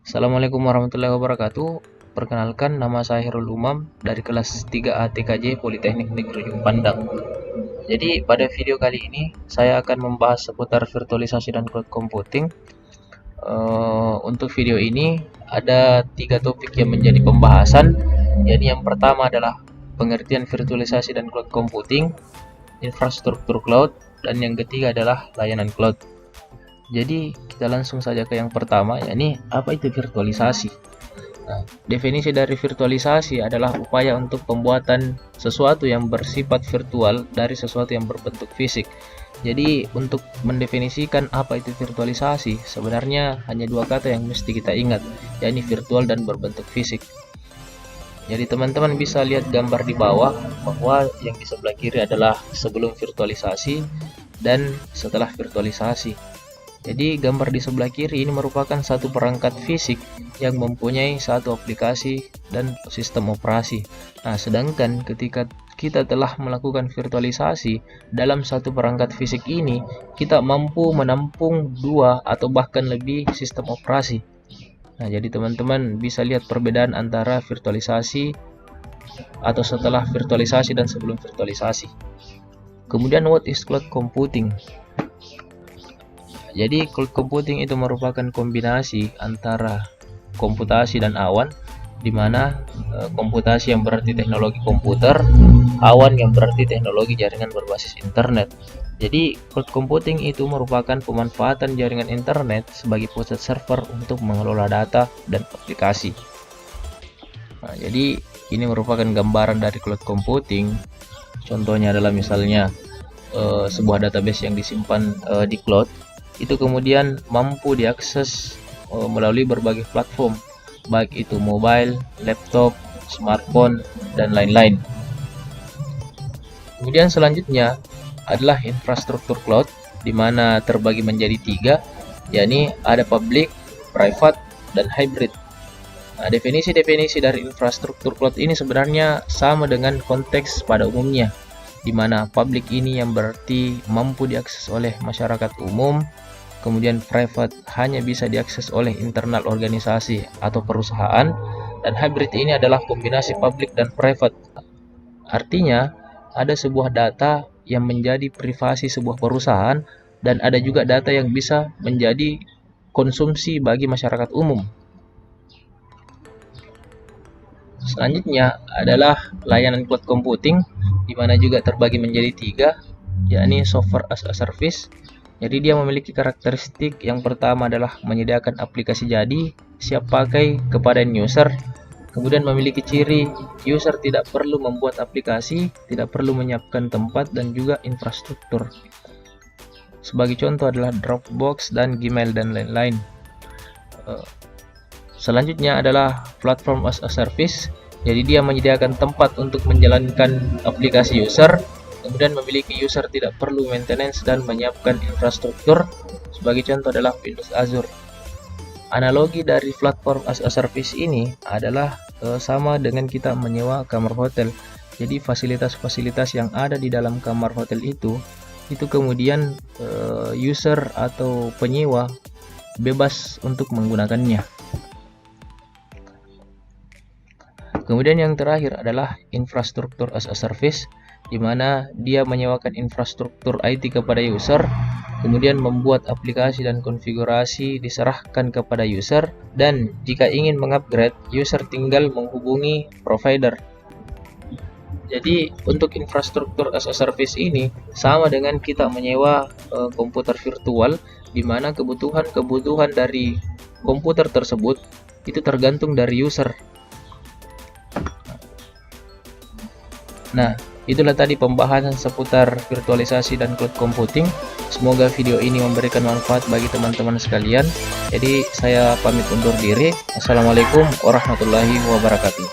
Assalamualaikum warahmatullahi wabarakatuh. Perkenalkan, nama saya Herul Umam dari kelas 3A TKJ Politeknik Negeri Ujung Pandang. Jadi pada video kali ini saya akan membahas seputar virtualisasi dan cloud computing. Untuk video ini ada 3 topik yang menjadi pembahasan. Jadi yang pertama adalah pengertian virtualisasi dan cloud computing, infrastruktur cloud, dan yang ketiga adalah layanan cloud. Jadi kita langsung saja ke yang pertama, yakni apa itu virtualisasi. Nah, definisi dari virtualisasi adalah upaya untuk pembuatan sesuatu yang bersifat virtual dari sesuatu yang berbentuk fisik. Jadi untuk mendefinisikan apa itu virtualisasi, sebenarnya hanya 2 kata yang mesti kita ingat, yakni virtual dan berbentuk fisik. Jadi teman-teman bisa lihat gambar di bawah bahwa yang di sebelah kiri adalah sebelum virtualisasi dan setelah virtualisasi. Jadi gambar di sebelah kiri ini merupakan satu perangkat fisik yang mempunyai satu aplikasi dan sistem operasi. Nah, sedangkan ketika kita telah melakukan virtualisasi dalam satu perangkat fisik ini, kita mampu menampung 2 atau bahkan lebih sistem operasi. Nah, jadi teman-teman bisa lihat perbedaan antara virtualisasi atau setelah virtualisasi dan sebelum virtualisasi. Kemudian what is cloud computing? Jadi cloud computing itu merupakan kombinasi antara komputasi dan awan, di mana komputasi yang berarti teknologi komputer, awan yang berarti teknologi jaringan berbasis internet. Jadi cloud computing itu merupakan pemanfaatan jaringan internet sebagai pusat server untuk mengelola data dan aplikasi. Nah, jadi ini merupakan gambaran dari cloud computing. Contohnya adalah misalnya sebuah database yang disimpan di cloud itu kemudian mampu diakses melalui berbagai platform, baik itu mobile, laptop, smartphone, dan lain-lain. Kemudian selanjutnya adalah infrastruktur cloud, di mana terbagi menjadi 3, yakni ada public, private, dan hybrid. Nah, definisi-definisi dari infrastruktur cloud ini sebenarnya sama dengan konteks pada umumnya, di mana public ini yang berarti mampu diakses oleh masyarakat umum, kemudian private hanya bisa diakses oleh internal organisasi atau perusahaan, dan hybrid ini adalah kombinasi public dan private. Artinya, ada sebuah data yang menjadi privasi sebuah perusahaan, dan ada juga data yang bisa menjadi konsumsi bagi masyarakat umum. Selanjutnya adalah layanan cloud computing, di mana juga terbagi menjadi 3, yakni software as a service. Jadi dia memiliki karakteristik yang pertama adalah menyediakan aplikasi jadi siap pakai kepada user. Kemudian memiliki ciri user tidak perlu membuat aplikasi, tidak perlu menyiapkan tempat dan juga infrastruktur. Sebagai contoh adalah Dropbox dan Gmail dan lain-lain. Selanjutnya adalah platform as a service. Jadi dia menyediakan tempat untuk menjalankan aplikasi user. Kemudian memiliki user tidak perlu maintenance dan menyiapkan infrastruktur. Sebagai contoh adalah Windows Azure. Analogi dari platform as a service ini adalah sama dengan kita menyewa kamar hotel. Jadi fasilitas-fasilitas yang ada di dalam kamar hotel itu kemudian user atau penyewa bebas untuk menggunakannya. Kemudian yang terakhir adalah infrastruktur as a service, di mana dia menyewakan infrastruktur IT kepada user, kemudian membuat aplikasi dan konfigurasi diserahkan kepada user, dan jika ingin mengupgrade, user tinggal menghubungi provider. Jadi untuk infrastruktur as a service ini sama dengan kita menyewa komputer virtual, di mana kebutuhan dari komputer tersebut itu tergantung dari user. Nah, itulah tadi pembahasan seputar virtualisasi dan cloud computing. Semoga video ini memberikan manfaat bagi teman-teman sekalian. Jadi saya pamit undur diri. Assalamualaikum warahmatullahi wabarakatuh.